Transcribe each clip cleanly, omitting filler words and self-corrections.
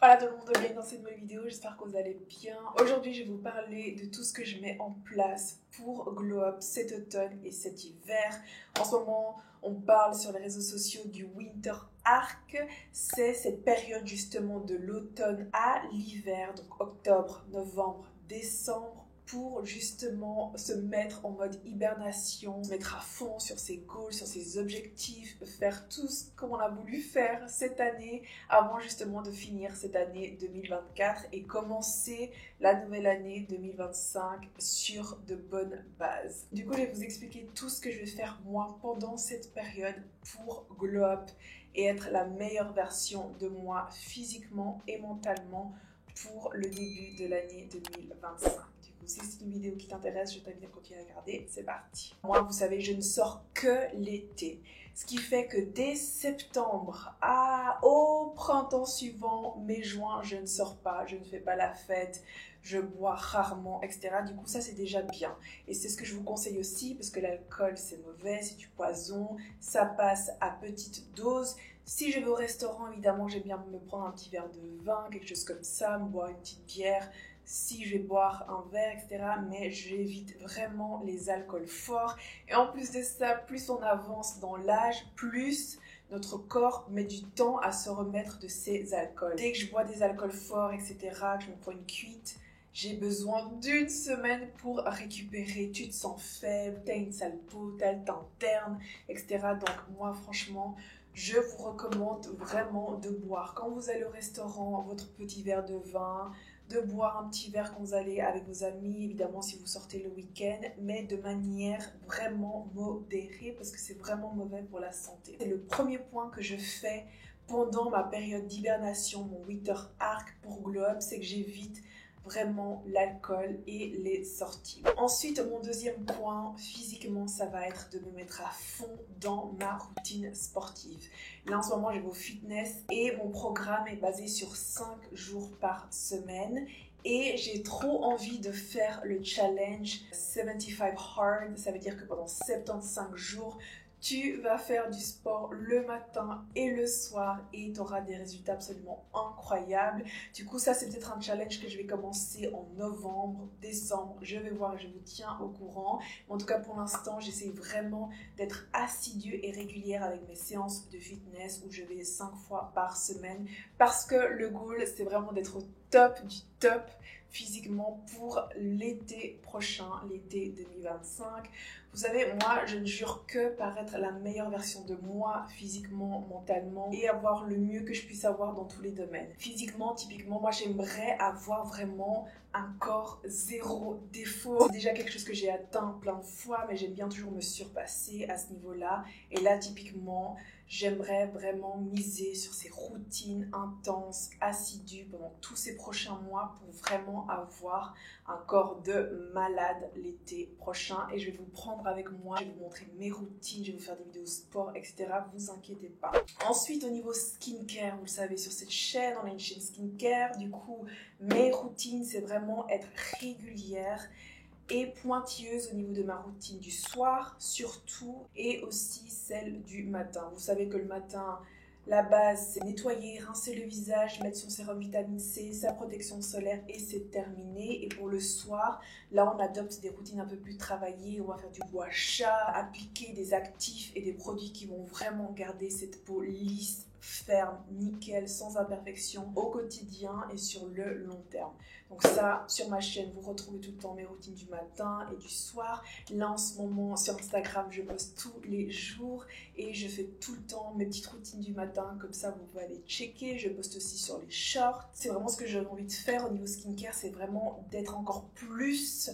Voilà tout le monde, bienvenue dans cette nouvelle vidéo, j'espère que vous allez bien. Aujourd'hui je vais vous parler de tout ce que je mets en place pour Glow Up cet automne et cet hiver. En ce moment on parle sur les réseaux sociaux du Winter Arc, c'est cette période justement de l'automne à l'hiver, donc octobre, novembre, décembre, pour justement se mettre en mode hibernation, se mettre à fond sur ses goals, sur ses objectifs, faire tout ce qu'on a voulu faire cette année avant justement de finir cette année 2024 et commencer la nouvelle année 2025 sur de bonnes bases. Du coup, je vais vous expliquer tout ce que je vais faire moi pendant cette période pour Glow Up et être la meilleure version de moi physiquement et mentalement pour le début de l'année 2025. Du coup, si c'est une vidéo qui t'intéresse, je t'invite à continuer à regarder. C'est parti. Moi, vous savez, je ne sors que l'été. Ce qui fait que dès septembre au printemps suivant, mai-juin, je ne sors pas, je ne fais pas la fête, je bois rarement, etc. Du coup, ça, c'est déjà bien. Et c'est ce que je vous conseille aussi, parce que l'alcool, c'est mauvais, c'est du poison, ça passe à petite dose. Si je vais au restaurant, évidemment, j'aime bien me prendre un petit verre de vin, quelque chose comme ça, me boire une petite bière, si je vais boire un verre, etc. Mais j'évite vraiment les alcools forts. Et en plus de ça, plus on avance dans l'âge, plus notre corps met du temps à se remettre de ces alcools. Dès que je bois des alcools forts, etc., que je me prends une cuite, j'ai besoin d'une semaine pour récupérer. Tu te sens faible, t'as une sale peau, t'as le teint terne, etc. Donc moi, franchement, je vous recommande vraiment de boire. Quand vous allez au restaurant, votre petit verre de vin, de boire un petit verre quand vous allez avec vos amis, évidemment si vous sortez le week-end, mais de manière vraiment modérée parce que c'est vraiment mauvais pour la santé. C'est le premier point que je fais pendant ma période d'hibernation, mon Winter Arc pour Glow Up, c'est que j'évite vraiment l'alcool et les sorties. Ensuite, mon deuxième point, physiquement, ça va être de me mettre à fond dans ma routine sportive. Là, en ce moment, je vais au fitness et mon programme est basé sur 5 jours par semaine. Et j'ai trop envie de faire le challenge 75 Hard. Ça veut dire que pendant 75 jours, tu vas faire du sport le matin et le soir et tu auras des résultats absolument incroyables. Du coup, ça, c'est peut-être un challenge que je vais commencer en novembre, décembre. Je vais voir et je vous tiens au courant. Mais en tout cas, pour l'instant, j'essaie vraiment d'être assidue et régulière avec mes séances de fitness où je vais 5 fois par semaine parce que le goal, c'est vraiment d'être au top du top physiquement pour l'été prochain, l'été 2025. Vous savez, moi, je ne jure que par être la meilleure version de moi, physiquement, mentalement, et avoir le mieux que je puisse avoir dans tous les domaines. Physiquement, typiquement, moi, j'aimerais avoir vraiment un corps zéro défaut. C'est déjà quelque chose que j'ai atteint plein de fois, mais j'aime bien toujours me surpasser à ce niveau-là. Et là, typiquement, j'aimerais vraiment miser sur ces routines intenses, assidues pendant tous ces prochains mois pour vraiment avoir un corps de malade l'été prochain. Et je vais vous prendre avec moi, je vais vous montrer mes routines, je vais vous faire des vidéos sport, etc. Vous inquiétez pas. Ensuite, au niveau skincare, vous le savez, sur cette chaîne, on a une chaîne skincare. Du coup, mes routines, c'est vraiment être régulière et pointilleuse au niveau de ma routine du soir surtout et aussi celle du matin. Vous savez que le matin, la base c'est nettoyer, rincer le visage, mettre son sérum vitamine C, sa protection solaire et c'est terminé. Et pour le soir, là on adopte des routines un peu plus travaillées, on va faire du gua sha, appliquer des actifs et des produits qui vont vraiment garder cette peau lisse, ferme, nickel, sans imperfection au quotidien et sur le long terme. Donc ça, sur ma chaîne, vous retrouvez tout le temps mes routines du matin et du soir. Là, en ce moment, sur Instagram, je poste tous les jours et je fais tout le temps mes petites routines du matin. Comme ça, vous pouvez aller checker. Je poste aussi sur les shorts. C'est vraiment ce que j'ai envie de faire au niveau skincare, c'est vraiment d'être encore plus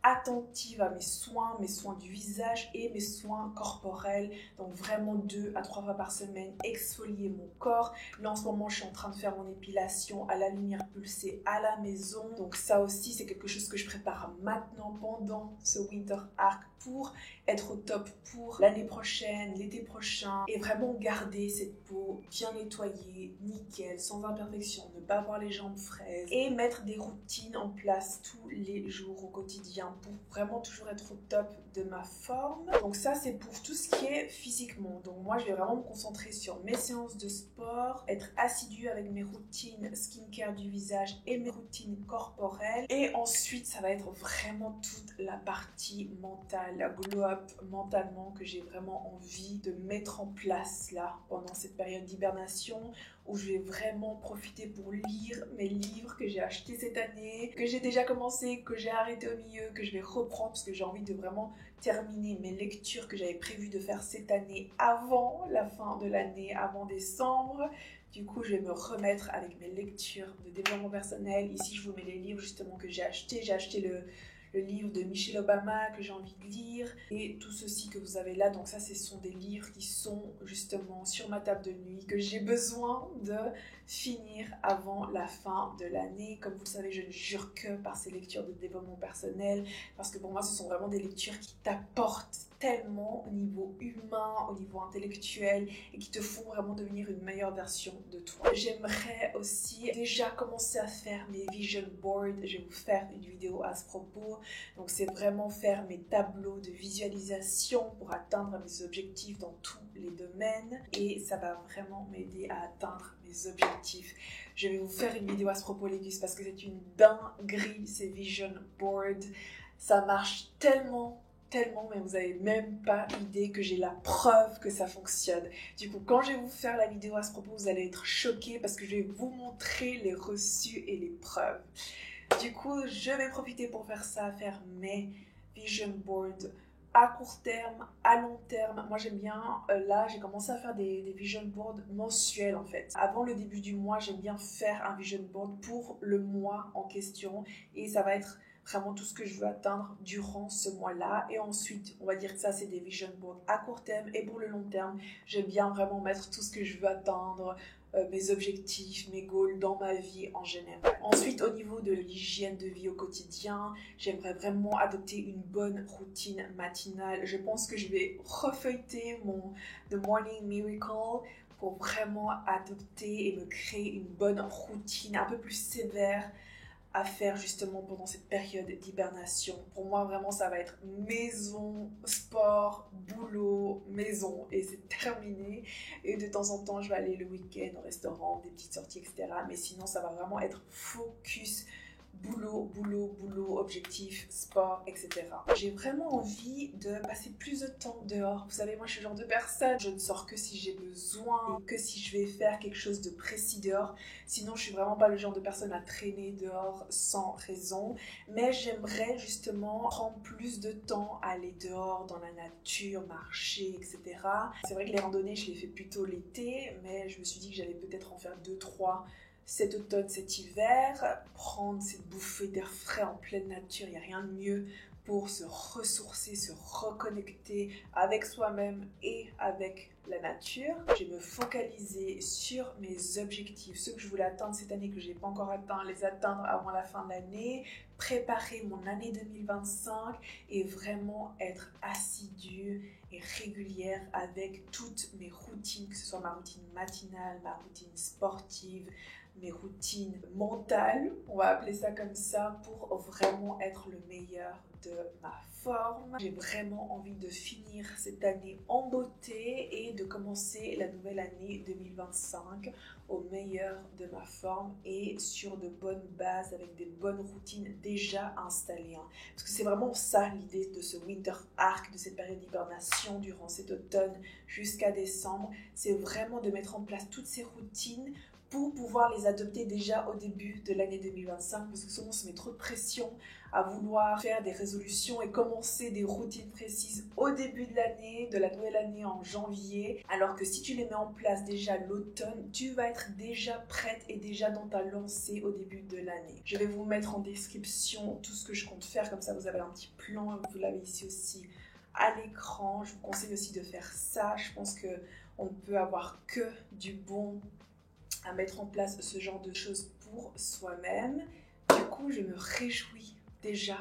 attentive à mes soins du visage et mes soins corporels. Donc vraiment 2 à 3 fois par semaine, exfolier mon corps. Là en ce moment, je suis en train de faire mon épilation à la lumière pulsée à la maison. Donc ça aussi, c'est quelque chose que je prépare maintenant pendant ce Winter Arc pour être au top pour l'année prochaine, l'été prochain et vraiment garder cette peau bien nettoyée, nickel, sans imperfection, ne pas avoir les jambes fraises et mettre des routines en place tous les jours au quotidien pour vraiment toujours être au top de ma forme. Donc ça, c'est pour tout ce qui est physiquement. Donc moi, je vais vraiment me concentrer sur mes séances de sport, être assidue avec mes routines skincare du visage et mes routines corporelles. Et ensuite, ça va être vraiment toute la partie mentale, la glow-up mentalement que j'ai vraiment envie de mettre en place là, pendant cette période d'hibernation, où je vais vraiment profiter pour lire mes livres que j'ai achetés cette année, que j'ai déjà commencé, que j'ai arrêté au milieu, que je vais reprendre parce que j'ai envie de vraiment terminer mes lectures que j'avais prévu de faire cette année avant la fin de l'année, avant décembre. Du coup, je vais me remettre avec mes lectures de développement personnel. Ici, je vous mets les livres justement que j'ai achetés. J'ai acheté le livre de Michelle Obama que j'ai envie de lire et tout ceci que vous avez là. Donc ça, ce sont des livres qui sont justement sur ma table de nuit que j'ai besoin de finir avant la fin de l'année. Comme vous le savez, je ne jure que par ces lectures de développement personnel parce que pour moi, ce sont vraiment des lectures qui t'apportent tellement au niveau humain, au niveau intellectuel et qui te font vraiment devenir une meilleure version de toi. J'aimerais aussi déjà commencer à faire mes vision boards. Je vais vous faire une vidéo à ce propos. Donc c'est vraiment faire mes tableaux de visualisation pour atteindre mes objectifs dans tous les domaines et ça va vraiment m'aider à atteindre mes objectifs. Je vais vous faire une vidéo à ce propos les gus parce que c'est une dinguerie ces vision boards. Ça marche tellement, mais vous n'avez même pas idée que j'ai la preuve que ça fonctionne. Du coup, quand je vais vous faire la vidéo à ce propos, vous allez être choqués parce que je vais vous montrer les reçus et les preuves. Du coup, je vais profiter pour faire ça, faire mes vision boards à court terme, à long terme. Moi, j'aime bien, là, j'ai commencé à faire des vision boards mensuels en fait. Avant le début du mois, j'aime bien faire un vision board pour le mois en question et ça va être vraiment tout ce que je veux atteindre durant ce mois-là. Et ensuite, on va dire que ça, c'est des vision boards à court terme. Et pour le long terme, j'aime bien vraiment mettre tout ce que je veux atteindre, mes objectifs, mes goals dans ma vie en général. Ensuite, au niveau de l'hygiène de vie au quotidien, j'aimerais vraiment adopter une bonne routine matinale. Je pense que je vais refeuilleter mon The Morning Miracle pour vraiment adopter et me créer une bonne routine un peu plus sévère à faire justement pendant cette période d'hibernation. Pour moi, vraiment, ça va être maison, sport, boulot, maison et c'est terminé. Et de temps en temps, je vais aller le week-end au restaurant, des petites sorties, etc. Mais sinon, ça va vraiment être focus boulot, objectif, sport, etc. J'ai vraiment envie de passer plus de temps dehors. Vous savez, moi je suis le genre de personne, je ne sors que si j'ai besoin, que si je vais faire quelque chose de précis dehors. Sinon, je suis vraiment pas le genre de personne à traîner dehors sans raison. Mais j'aimerais justement prendre plus de temps à aller dehors, dans la nature, marcher, etc. C'est vrai que les randonnées, je les fais plutôt l'été, mais je me suis dit que j'allais peut-être en faire 2-3 cet automne, cet hiver, prendre cette bouffée d'air frais en pleine nature. Il n'y a rien de mieux pour se ressourcer, se reconnecter avec soi-même et avec la nature. Je vais me focaliser sur mes objectifs, ceux que je voulais atteindre cette année que je n'ai pas encore atteint, les atteindre avant la fin de l'année, préparer mon année 2025 et vraiment être assidue et régulière avec toutes mes routines, que ce soit ma routine matinale, ma routine sportive, mes routines mentales, on va appeler ça comme ça, pour vraiment être le meilleur de ma forme. J'ai vraiment envie de finir cette année en beauté et de commencer la nouvelle année 2025 au meilleur de ma forme et sur de bonnes bases avec des bonnes routines déjà installées. Parce que c'est vraiment ça l'idée de ce winter arc, de cette période d'hibernation durant cet automne jusqu'à décembre. C'est vraiment de mettre en place toutes ces routines pour pouvoir les adopter déjà au début de l'année 2025 parce que souvent on se met trop de pression à vouloir faire des résolutions et commencer des routines précises au début de l'année, de la nouvelle année en janvier, alors que si tu les mets en place déjà l'automne, tu vas être déjà prête et déjà dans ta lancée au début de l'année. Je vais vous mettre en description tout ce que je compte faire, comme ça vous avez un petit plan, vous l'avez ici aussi à l'écran. Je vous conseille aussi de faire ça, je pense qu'on ne peut avoir que du bon à mettre en place ce genre de choses pour soi-même. Du coup, je me réjouis déjà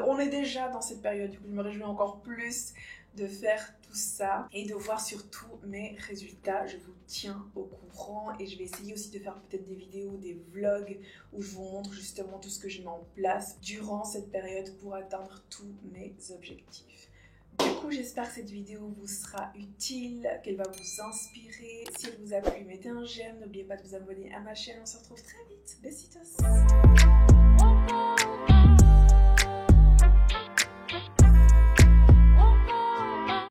on est déjà dans cette période, du coup je me réjouis encore plus de faire tout ça et de voir surtout mes résultats. Je vous tiens au courant et je vais essayer aussi de faire peut-être des vidéos, des vlogs où je vous montre justement tout ce que je mets en place durant cette période pour atteindre tous mes objectifs. Du coup, j'espère que cette vidéo vous sera utile, qu'elle va vous inspirer. Si elle vous a plu, mettez un j'aime. N'oubliez pas de vous abonner à ma chaîne. On se retrouve très vite. Besitos!